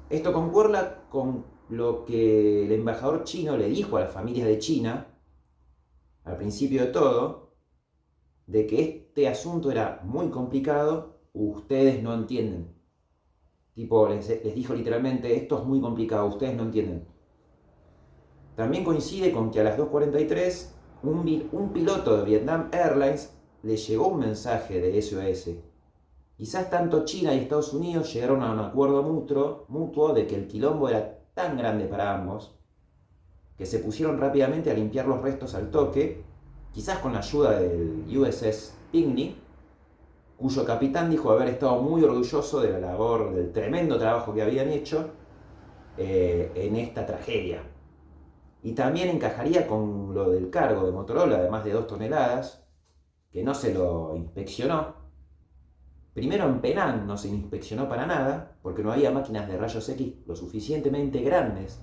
Esto concuerda con lo que el embajador chino le dijo a las familias de China al principio de todo, de que este asunto era muy complicado, ustedes no entienden. Tipo, les dijo literalmente, esto es muy complicado, ustedes no entienden. También coincide con que a las 2:43 un piloto de Vietnam Airlines le llegó un mensaje de SOS. Quizás tanto China y Estados Unidos llegaron a un acuerdo mutuo de que el quilombo era tan grande para ambos que se pusieron rápidamente a limpiar los restos al toque, quizás con la ayuda del USS Pinckney, cuyo capitán dijo haber estado muy orgulloso de la labor, del tremendo trabajo que habían hecho en esta tragedia. Y también encajaría con lo del cargo de Motorola de más de 2 toneladas, que no se lo inspeccionó. Primero en Penang no se inspeccionó para nada, porque no había máquinas de rayos X lo suficientemente grandes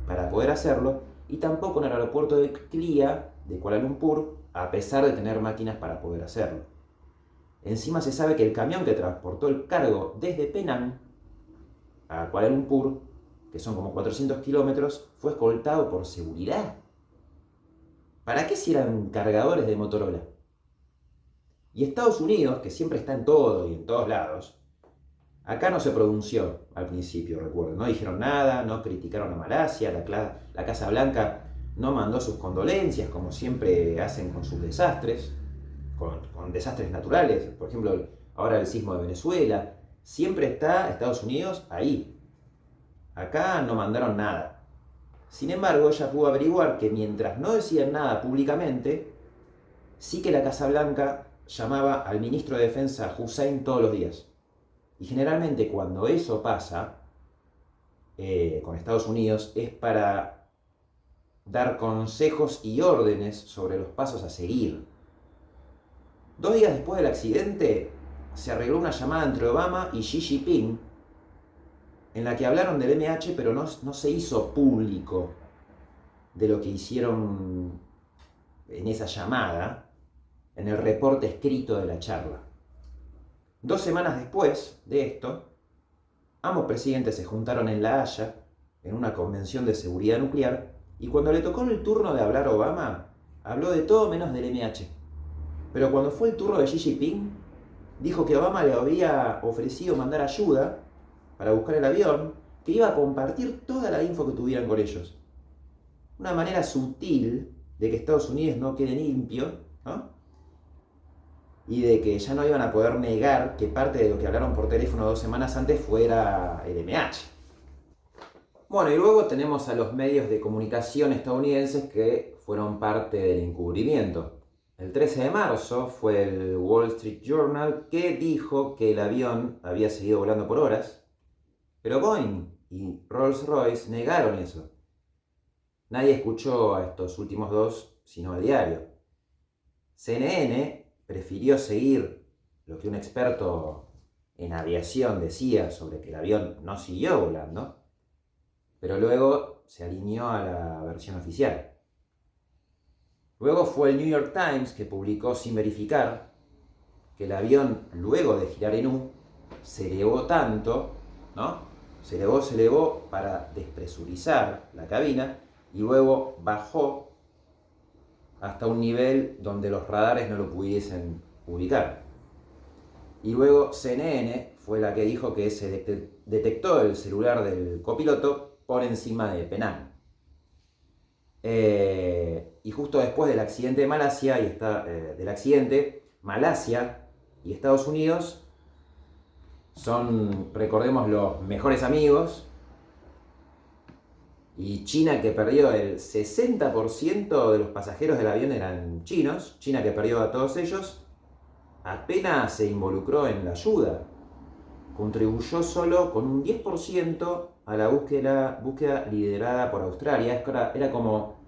para poder hacerlo, y tampoco en el aeropuerto de Clia, de Kuala Lumpur, a pesar de tener máquinas para poder hacerlo. Encima se sabe que el camión que transportó el cargo desde Penang a Kuala Lumpur, que son como 400 kilómetros, fue escoltado por seguridad. ¿Para qué si eran cargadores de Motorola? Y Estados Unidos, que siempre está en todo y en todos lados, acá no se pronunció al principio, recuerdo. No dijeron nada, no criticaron a Malasia, la Casa Blanca no mandó sus condolencias, como siempre hacen con sus desastres, con desastres naturales. Por ejemplo, ahora el sismo de Venezuela. Siempre está Estados Unidos ahí. Acá no mandaron nada. Sin embargo, ella pudo averiguar que mientras no decían nada públicamente, sí que la Casa Blanca llamaba al ministro de Defensa Hussein todos los días. Y generalmente cuando eso pasa con Estados Unidos es para dar consejos y órdenes sobre los pasos a seguir. 2 días después del accidente se arregló una llamada entre Obama y Xi Jinping en la que hablaron del MH, pero no se hizo público de lo que hicieron en esa llamada, en el reporte escrito de la charla. 2 semanas después de esto, ambos presidentes se juntaron en La Haya, en una convención de seguridad nuclear, y cuando le tocó el turno de hablar a Obama, habló de todo menos del MH. Pero cuando fue el turno de Xi Jinping, dijo que Obama le había ofrecido mandar ayuda para buscar el avión, que iba a compartir toda la info que tuvieran con ellos. Una manera sutil de que Estados Unidos no quede limpio, ¿no? y de que ya no iban a poder negar que parte de lo que hablaron por teléfono 2 semanas antes fuera el MH. Bueno, y luego tenemos a los medios de comunicación estadounidenses que fueron parte del encubrimiento. El 13 de marzo fue el Wall Street Journal que dijo que el avión había seguido volando por horas, pero Boeing y Rolls-Royce negaron eso. Nadie escuchó a estos últimos dos, sino al diario. CNN prefirió seguir lo que un experto en aviación decía sobre que el avión no siguió volando, pero luego se alineó a la versión oficial. Luego fue el New York Times que publicó sin verificar que el avión, luego de girar en U, se elevó tanto, ¿no? Se elevó para despresurizar la cabina y luego bajó hasta un nivel donde los radares no lo pudiesen ubicar. Y luego CNN fue la que dijo que se detectó el celular del copiloto por encima de Penang. Y justo después del accidente de Malasia, Malasia y Estados Unidos son, recordemos, los mejores amigos. Y China, que perdió el 60% de los pasajeros del avión eran chinos, China que perdió a todos ellos, apenas se involucró en la ayuda. Contribuyó solo con un 10% a la búsqueda liderada por Australia. Era como,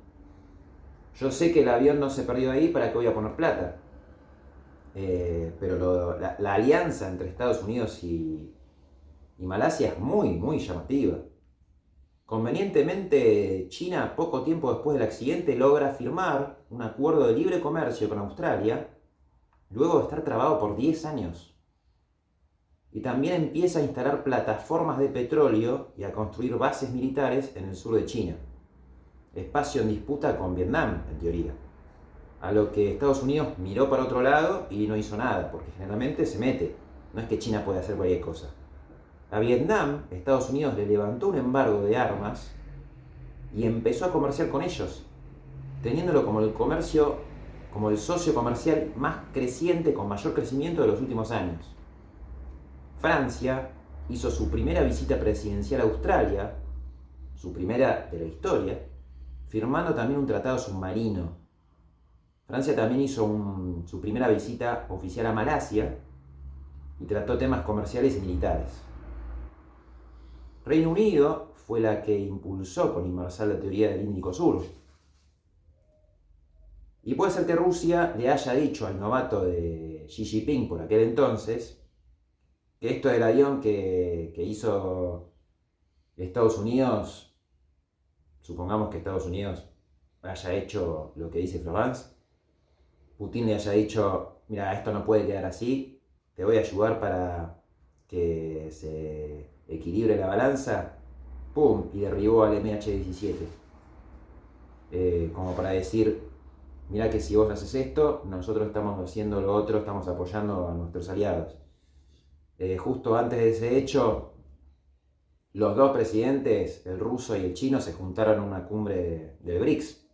yo sé que el avión no se perdió ahí, ¿para qué voy a poner plata? Pero la alianza entre Estados Unidos y Malasia es muy, muy llamativa. Convenientemente, China, poco tiempo después del accidente, logra firmar un acuerdo de libre comercio con Australia, luego de estar trabado por 10 años. Y también empieza a instalar plataformas de petróleo y a construir bases militares en el sur de China. Espacio en disputa con Vietnam, en teoría. A lo que Estados Unidos miró para otro lado y no hizo nada, porque generalmente se mete. No es que China puede hacer cualquier cosa. A Vietnam, Estados Unidos le levantó un embargo de armas y empezó a comerciar con ellos, teniéndolo como el socio comercial más creciente, con mayor crecimiento de los últimos años. Francia hizo su primera visita presidencial a Australia, su primera de la historia, firmando también un tratado submarino. Francia también hizo su primera visita oficial a Malasia y trató temas comerciales y militares. Reino Unido fue la que impulsó con Inmarsal la teoría del Índico Sur. Y puede ser que Rusia le haya dicho al novato de Xi Jinping por aquel entonces que esto del avión que hizo Estados Unidos, supongamos que Estados Unidos haya hecho lo que dice Florence, Putin le haya dicho, mira, esto no puede quedar así, te voy a ayudar para que se equilibre la balanza, ¡pum! Y derribó al MH17. Como para decir, mira que si vos haces esto, nosotros estamos haciendo lo otro, estamos apoyando a nuestros aliados. Justo antes de ese hecho, los dos presidentes, el ruso y el chino, se juntaron en una cumbre del BRICS.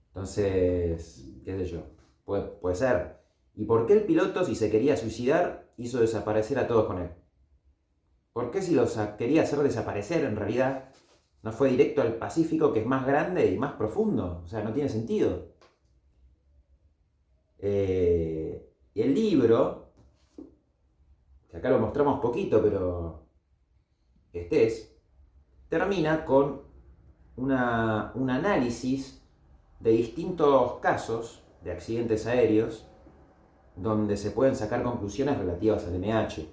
Entonces, qué sé yo, puede ser. ¿Y por qué el piloto, si se quería suicidar, hizo desaparecer a todos con él? ¿Por qué si los quería hacer desaparecer, en realidad, no fue directo al Pacífico, que es más grande y más profundo? O sea, no tiene sentido. El libro, que acá lo mostramos poquito, pero termina con un análisis de distintos casos de accidentes aéreos donde se pueden sacar conclusiones relativas al MH.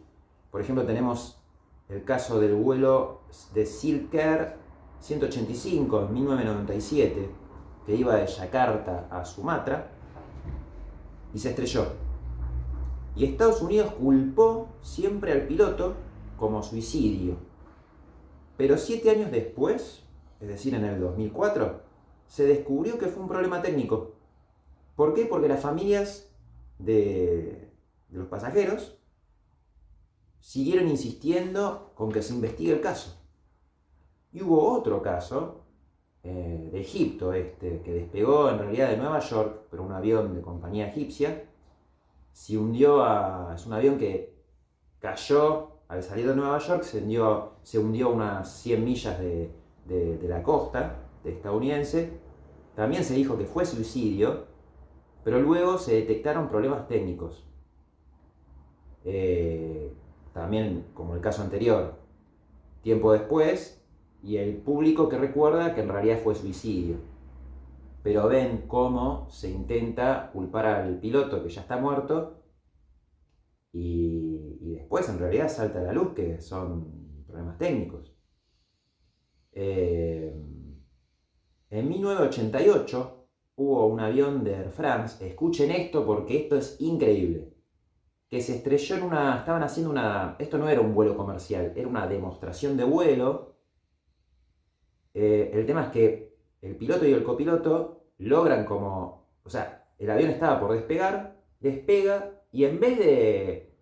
Por ejemplo, tenemos el caso del vuelo de Silk Air 185 en 1997, que iba de Yakarta a Sumatra y se estrelló. Y Estados Unidos culpó siempre al piloto como suicidio. Pero 7 años después, es decir, en el 2004, se descubrió que fue un problema técnico. ¿Por qué? Porque las familias de los pasajeros siguieron insistiendo con que se investigue el caso. Y hubo otro caso de Egipto, que despegó en realidad de Nueva York, pero un avión de compañía egipcia, se hundió es un avión que cayó al salir de Nueva York, se hundió unas 100 millas de la costa estadounidense. También se dijo que fue suicidio, pero luego se detectaron problemas técnicos. También, como el caso anterior, tiempo después, y el público que recuerda que en realidad fue suicidio. Pero ven cómo se intenta culpar al piloto que ya está muerto, y después en realidad salta a la luz que son problemas técnicos. En 1988 hubo un avión de Air France, escuchen esto porque esto es increíble, que se estrelló estaban haciendo esto no era un vuelo comercial, era una demostración de vuelo. El tema es que el piloto y el copiloto logran o sea, el avión estaba por despega, y en vez de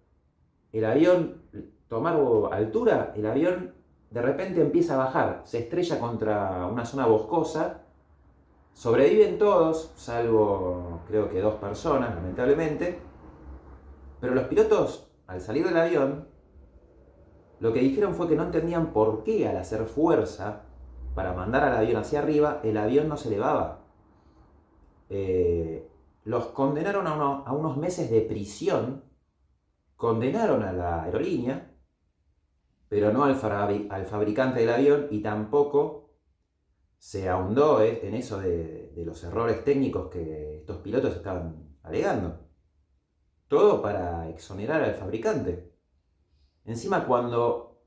el avión tomar altura, el avión de repente empieza a bajar, se estrella contra una zona boscosa, sobreviven todos, salvo creo que 2 personas, lamentablemente, pero los pilotos, al salir del avión, lo que dijeron fue que no entendían por qué al hacer fuerza para mandar al avión hacia arriba, el avión no se elevaba. Los condenaron a unos meses de prisión, condenaron a la aerolínea, pero no al fabricante del avión, y tampoco se ahondó en eso de los errores técnicos que estos pilotos estaban alegando. Todo para exonerar al fabricante. Encima, cuando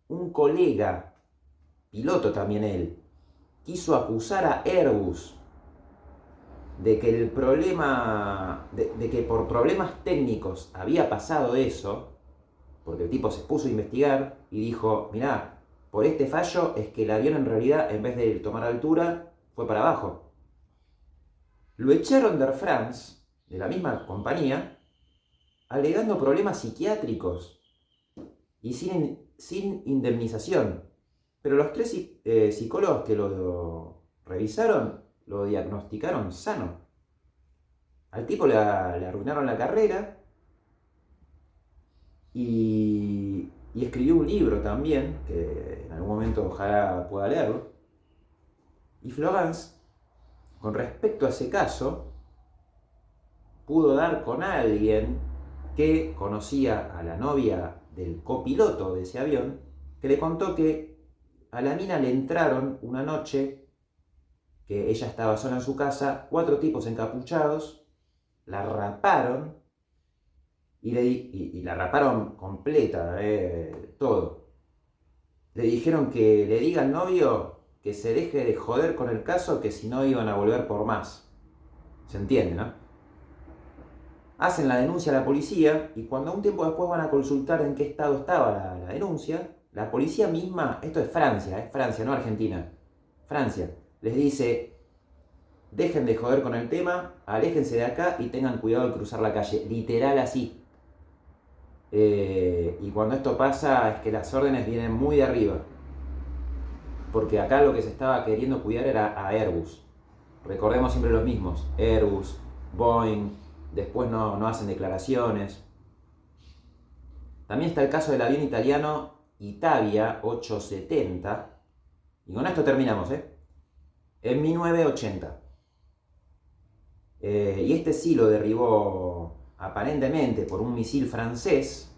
un colega, piloto también él, quiso acusar a Airbus de que el problema, de que por problemas técnicos había pasado eso, porque el tipo se puso a investigar y dijo, mirá, por este fallo es que el avión en realidad, en vez de tomar altura, fue para abajo. Lo echaron de Air France, de la misma compañía, alegando problemas psiquiátricos y sin indemnización. Pero los 3 psicólogos que lo revisaron lo diagnosticaron sano. Al tipo le arruinaron la carrera y escribió un libro también, que en algún momento ojalá pueda leerlo. Y Florence, con respecto a ese caso, pudo dar con alguien que conocía a la novia del copiloto de ese avión, que le contó que a la mina le entraron una noche que ella estaba sola en su casa, 4 tipos encapuchados, la raparon y la raparon completa, todo. Le dijeron que le diga al novio que se deje de joder con el caso, que si no iban a volver por más. ¿Se entiende, no? Hacen la denuncia a la policía, y cuando un tiempo después van a consultar en qué estado estaba la denuncia, la policía misma, esto es Francia, Francia, no Argentina, Francia, les dice, dejen de joder con el tema, aléjense de acá y tengan cuidado al cruzar la calle, literal así. Y cuando esto pasa es que las órdenes vienen muy de arriba, porque acá lo que se estaba queriendo cuidar era a Airbus. Recordemos siempre los mismos, Airbus, Boeing, después no hacen declaraciones. También está el caso del avión italiano Itavia 870, y con esto terminamos, en 1980. Y este sí lo derribó aparentemente por un misil francés,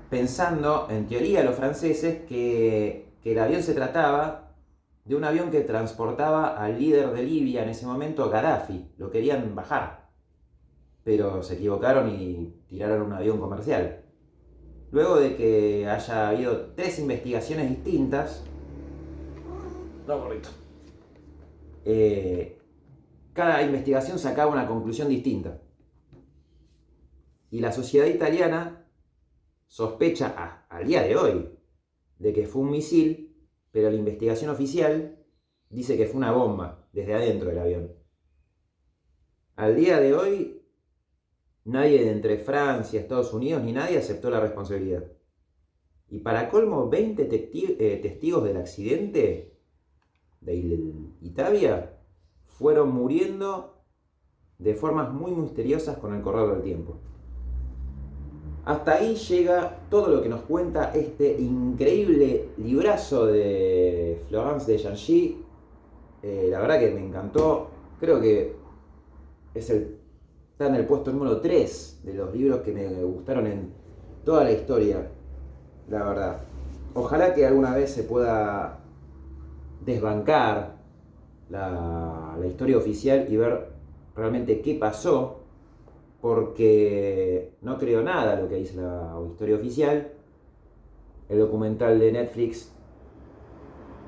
pensando, en teoría, los franceses que el avión se trataba de un avión que transportaba al líder de Libia en ese momento, Gaddafi. Lo querían bajar, pero se equivocaron y tiraron un avión comercial. Luego de que haya habido 3 investigaciones distintas, cada investigación sacaba una conclusión distinta. Y la sociedad italiana sospecha al día de hoy de que fue un misil, pero la investigación oficial dice que fue una bomba desde adentro del avión. Al día de hoy, nadie de entre Francia, Estados Unidos ni nadie aceptó la responsabilidad. Y para colmo, 20 testigos del accidente de Itavia fueron muriendo de formas muy misteriosas con el correr del tiempo. Hasta ahí llega todo lo que nos cuenta este increíble librazo de Florence de Gianchi. La verdad que me encantó. Creo que está en el puesto número 3 de los libros que me gustaron en toda la historia. La verdad. Ojalá que alguna vez se pueda desbancar la historia oficial y ver realmente qué pasó, porque no creo nada a lo que dice la historia oficial. El documental de Netflix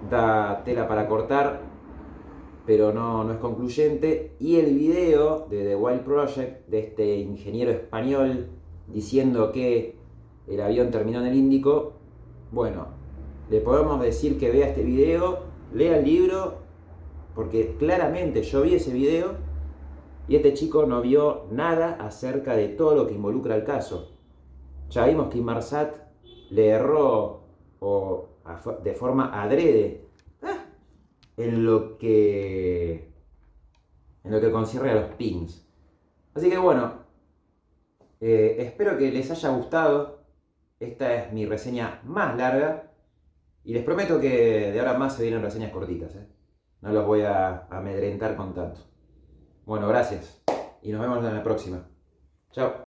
da tela para cortar, pero no es concluyente. Y el video de The Wild Project, de este ingeniero español diciendo que el avión terminó en el Índico, bueno, le podemos decir que vea este video, lea el libro, porque claramente yo vi ese video y este chico no vio nada acerca de todo lo que involucra el caso. Ya vimos que Inmarsat le erró de forma adrede en lo que concierne a los pings. Así que bueno, espero que les haya gustado. Esta es mi reseña más larga y les prometo que de ahora en más se vienen reseñas cortitas. No los voy a amedrentar con tanto. Bueno, gracias y nos vemos en la próxima. Chao.